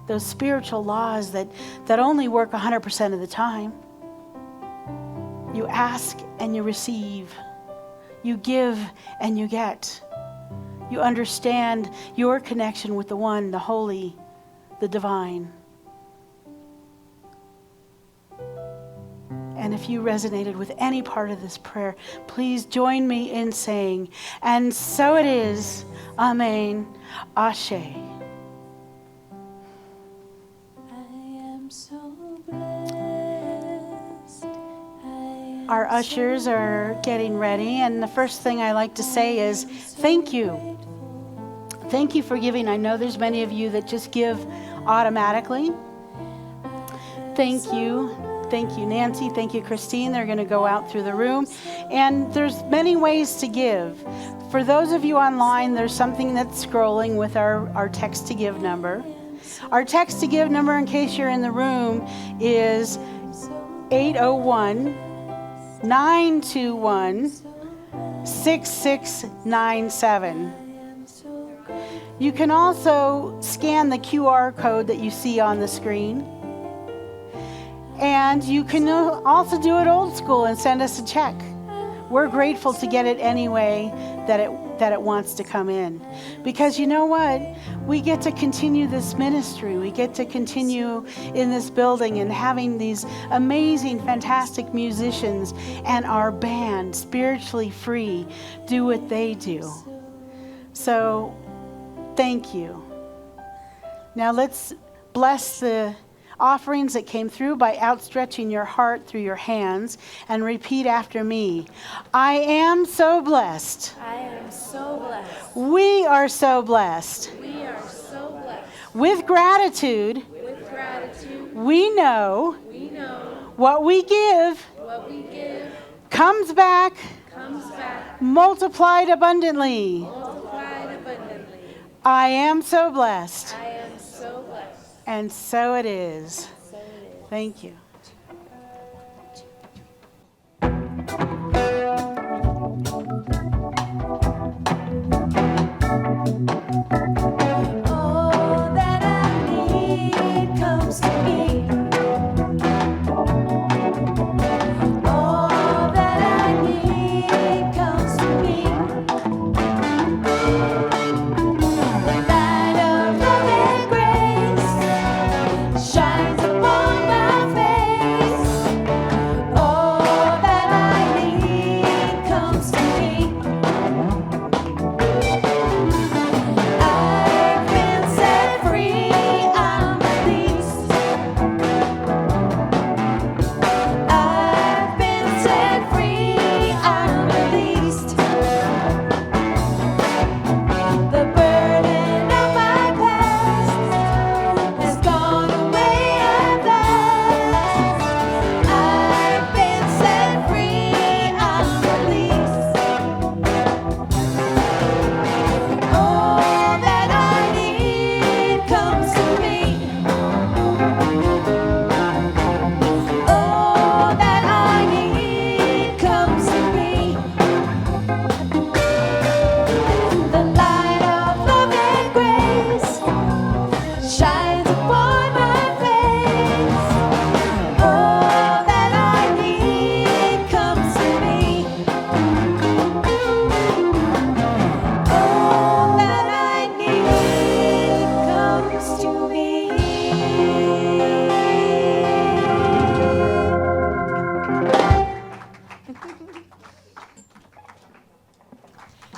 those spiritual laws that only work 100% of the time. You ask and you receive. You give and you get. You understand your connection with the One, the Holy, the Divine. And if you resonated with any part of this prayer, please join me in saying, and so it is. Amen. Ashe. I am so blessed. Our ushers are getting ready, and the first thing I like to say is thank you. Thank you for giving. I know there's many of you that just give automatically. Thank you. Thank you, Nancy. Thank you, Christine. They're going to go out through the room. And there's many ways to give. For those of you online, there's something that's scrolling with our text to give number. Our text to give number, in case you're in the room, is 801-921-6697. You can also scan the QR code that you see on the screen. And you can also do it old school and send us a check. We're grateful to get it any way that it wants to come in. Because you know what? We get to continue this ministry. We get to continue in this building and having these amazing, fantastic musicians and our band, Spiritually Free, do what they do. So, thank you. Now let's bless the offerings that came through by outstretching your heart through your hands, and repeat after me. I am so blessed. I am so blessed. We are so blessed. We are so blessed. With gratitude, With gratitude, we know we know what we give what we give comes back comes back multiplied abundantly. multiplied abundantly. I am so blessed. I am so blessed. And so it is. So it is. Thank you. All that I need comes to me. All that I need comes to me. The light of love and grace shines upon my face. All that I need comes to me. I've been set free, I'm released. I've been set free, I'm released. The burden of my past has gone away at last. I've been set free, I'm released. All that I need comes to me. All that I need comes to me. The light of love and grace shines upon my face. All that I need comes to me. All that I need comes to me.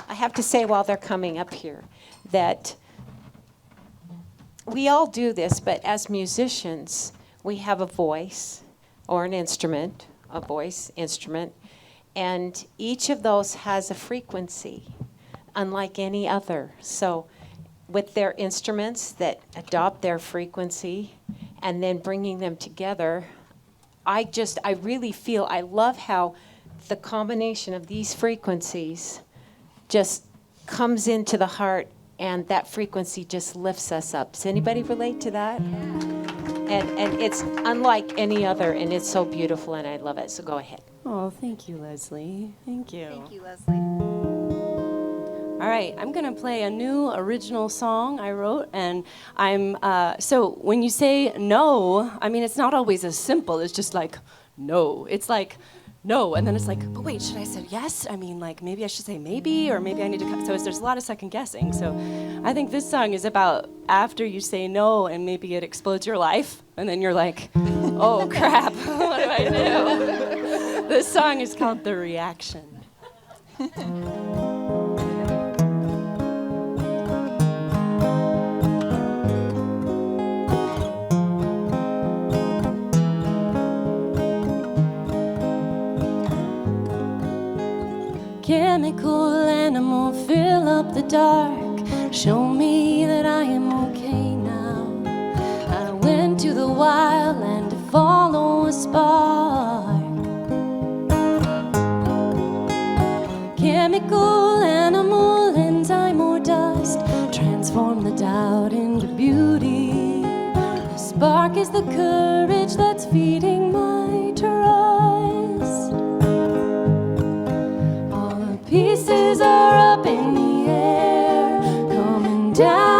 I have to say while they're coming up here that we all do this, but as musicians, we have a voice or an instrument, a voice, instrument, and each of those has a frequency, unlike any other. So with their instruments that adopt their frequency and then bringing them together, I really feel, I love how the combination of these frequencies just comes into the heart, and that frequency just lifts us up. Does anybody relate to that? And it's unlike any other, and it's so beautiful, and I love it. So go ahead. Oh, thank you, Leslie. Thank you. Thank you, Leslie. All right, I'm gonna play a new original song I wrote, and so when you say no, I mean, it's not always as simple. It's just like, no. It's like, no, and then it's like, but wait, should I say yes? I mean, like, maybe I should say maybe, or maybe I need to, so there's a lot of second guessing. So I think this song is about after you say no, and maybe it explodes your life, and then you're like, oh crap, what do I do? This song is called The Reaction. Chemical animal, fill up the dark. Show me that I am okay now. I went to the wild land to follow a spark. Chemical animal, enzyme or dust, transform the doubt into beauty. The spark is the courage that's feeding my trust. All the pieces are up in the air, coming down.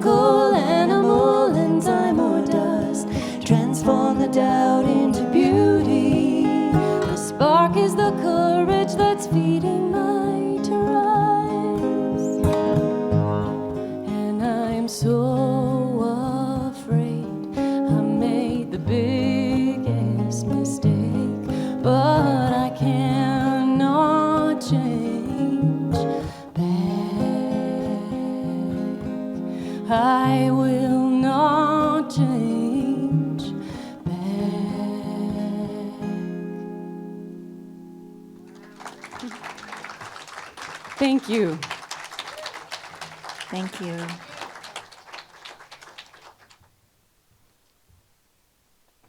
mechanical animal in time or dust. Transform the doubt into beauty. The spark is the courage that's feeding my to rise. And I'm so afraid I made the biggest mistake, but I cannot change back. I will not change back. Thank you. Thank you.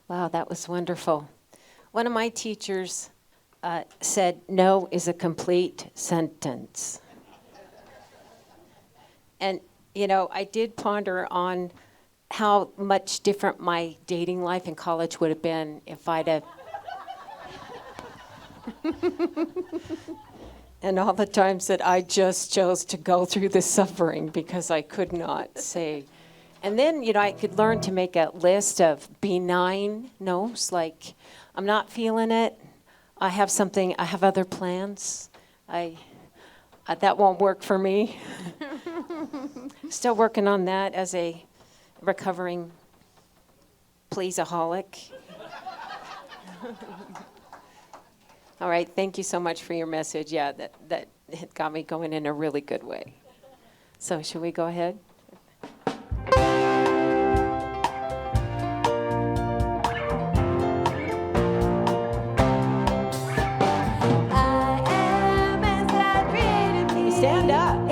Wow, that was wonderful. One of my teachers said, no is a complete sentence. And, you know, I did ponder on how much different my dating life in college would have been if I'd have. And all the times that I just chose to go through the suffering because I could not say. And then, you know, I could learn to make a list of benign no's, like, I'm not feeling it. I have other plans. That won't work for me. Still working on that as a recovering pleaseaholic. All right, thank you so much for your message. Yeah, that it got me going in a really good way. So should we go ahead? I am as I created me. Stand up.